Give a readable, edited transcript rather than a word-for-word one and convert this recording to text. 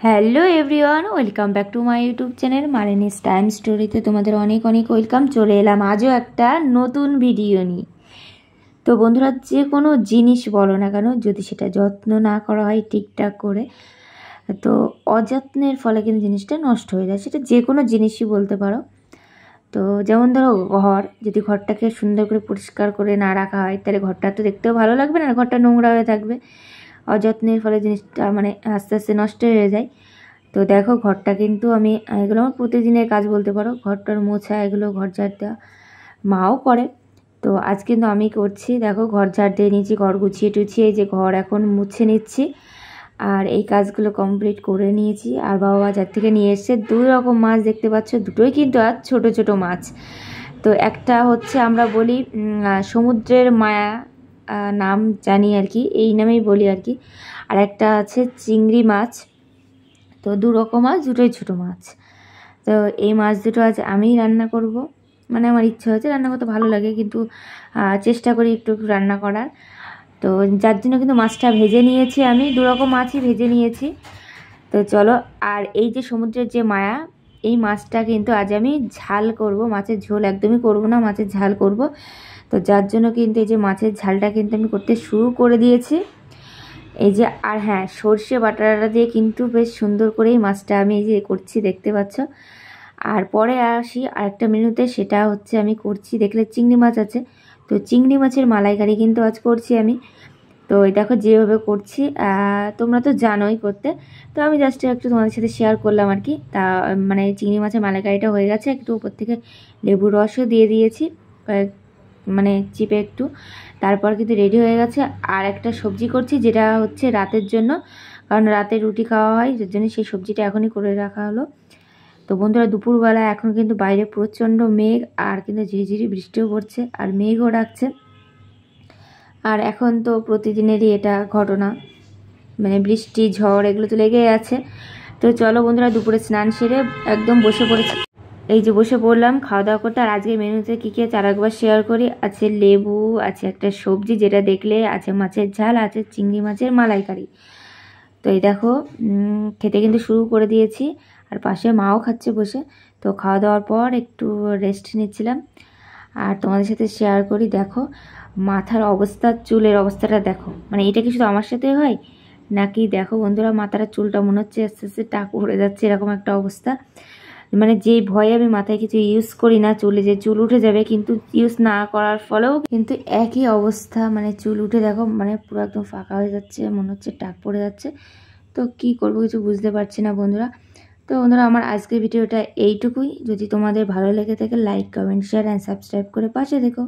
Hello everyone, welcome back to my YouTube channel Malini's time স্টোরিতে তোমাদের অনেক অনেক ওয়েলকাম। চলে এলাম আজও একটা নতুন ভিডিও নিয়ে। তো বন্ধুরা, যে কোনো জিনিস বলো না কেন, যদি সেটা যত্ন না করা হয় ঠিকঠাক করে, তো অযত্নের ফলে কিন্তু জিনিসটা নষ্ট হয়ে যায়। সেটা যে কোনো জিনিসই বলতে পারো। তো যেমন ধরো ঘর, যদি ঘরটাকে সুন্দর করে পরিষ্কার করে না রাখা হয়, তাহলে ঘরটা তো দেখতেও ভালো লাগবে না, ঘরটা নোংরা হয়ে থাকবে। অযত্নের ফলে জিনিসটা মানে আস্তে আস্তে নষ্ট হয়ে যায়। তো দেখো ঘরটা কিন্তু আমি, এগুলো আমার প্রতিদিনের কাজ বলতে পারো, ঘরটার মোছা, এগুলো ঘর ঝাড় দেওয়া মাও করে। তো আজ কিন্তু আমি করছি। দেখো ঘর ঝাড় দিয়ে নিয়েছি, ঘর গুছিয়ে টুছিয়ে, যে ঘর এখন মুছে নিচ্ছি। আর এই কাজগুলো কমপ্লিট করে নিয়েছি। আর বাবা বাজার থেকে নিয়ে এসছে 2 রকম মাছ, দেখতে পাচ্ছ, দুটোই কিন্তু আর ছোট ছোট মাছ। তো একটা হচ্ছে আমরা বলি সমুদ্রের মায়া, নাম জানি আর কি, এই নামেই বলি আর কি। আর একটা আছে চিংড়ি মাছ। তো 2 রকম মাছ, দুটোই ছোটো মাছ। তো এই মাছ দুটো আজ আমিই রান্না করব। মানে আমার ইচ্ছা হয়েছে, রান্না করতে ভালো লাগে, কিন্তু চেষ্টা করি একটু একটু রান্না করার। তো যার জন্য কিন্তু মাছটা ভেজে নিয়েছি, আমি 2 রকম মাছই ভেজে নিয়েছি। তো চলো, আর এই যে সমুদ্রের যে মায়া, এই মাছটা কিন্তু আজ আমি ঝাল করব। মাছের ঝোল একদমই করব না, মাছের ঝাল করব। তো যার জন্য কিন্তু এই যে মাছের ঝালটা কিন্তু আমি করতে শুরু করে দিয়েছি। এই যে, আর হ্যাঁ, সর্ষে বাটাটা দিয়ে কিন্তু বেশ সুন্দর করেই মাছটা আমি এই যে করছি, দেখতে পাচ্ছ। আর পরে আসি আরেকটা মেনুতে, সেটা হচ্ছে আমি করছি, দেখলে চিংড়ি মাছ আছে, তো চিংড়ি মাছের মালাইকারি কিন্তু আজ করছি আমি। তো এই দেখো যেভাবে করছি, তোমরা তো জানোই করতে, তো আমি জাস্ট একটু তোমাদের সাথে শেয়ার করলাম আর কি। তা মানে চিংড়ি মাছের মালাইকারিটা হয়ে গেছে, একটু উপর থেকে লেবুর রসও দিয়ে দিয়েছি, মানে চিপে একটু। তারপর কিন্তু রেডি হয়ে গেছে। আর একটা সবজি করছি, যেটা হচ্ছে রাতের জন্য, কারণ রাতে রুটি খাওয়া হয়, যার জন্য সেই সবজিটা এখনই করে রাখা হলো। তো বন্ধুরা, দুপুরবেলা এখন কিন্তু বাইরে প্রচণ্ড মেঘ, আর কিন্তু ঝিরিঝিরি বৃষ্টিও পড়ছে, আর মেঘও ডাকছে। আর এখন তো প্রতিদিনেরই এটা ঘটনা, মানে বৃষ্টি ঝড় এগুলো তো লেগেই আছে। তো চলো বন্ধুরা, দুপুরে স্নান সেরে একদম বসে পড়েছি, এই যে বসে পড়লাম খাওয়া দাওয়া করতে। আর আজকে মেনুতে কী কী আছে আর একবার শেয়ার করি। আছে লেবু, আছে একটা সবজি যেটা দেখলে, আছে মাছের ঝাল, আছে চিংড়ি মাছের মালাইকারি। তো এই দেখো খেতে কিন্তু শুরু করে দিয়েছি, আর পাশে মাও খাচ্ছে বসে। তো খাওয়া দাওয়ার পর একটু রেস্ট নিচ্ছিলাম, আর তোমাদের সাথে শেয়ার করি। দেখো মাথার অবস্থা, চুলের অবস্থাটা দেখো, মানে এটা কি শুধু আমার সাথে হয় নাকি? দেখো বন্ধুরা, মাথার চুলটা মনে হচ্ছে আস্তে আস্তে টাক পড়ে যাচ্ছে, এরকম একটা অবস্থা। মানে যেই ভয়ে আমি মাথায় কিছু ইউজ করি না, চুলে যে চুল উঠে যাবে, কিন্তু ইউজ না করার ফলেও কিন্তু একই অবস্থা, মানে চুল উঠে দেখো, মানে পুরো একদম ফাঁকা হয়ে যাচ্ছে, মনে হচ্ছে টাক পড়ে যাচ্ছে। তো কি করব কিছু বুঝতে পারছি না বন্ধুরা। তো বন্ধুরা, আমার আজকের ভিডিওটা এইটুকুই। যদি তোমাদের ভালো লেগে থাকে, like, comment, share and subscribe করে পাশে দেখো।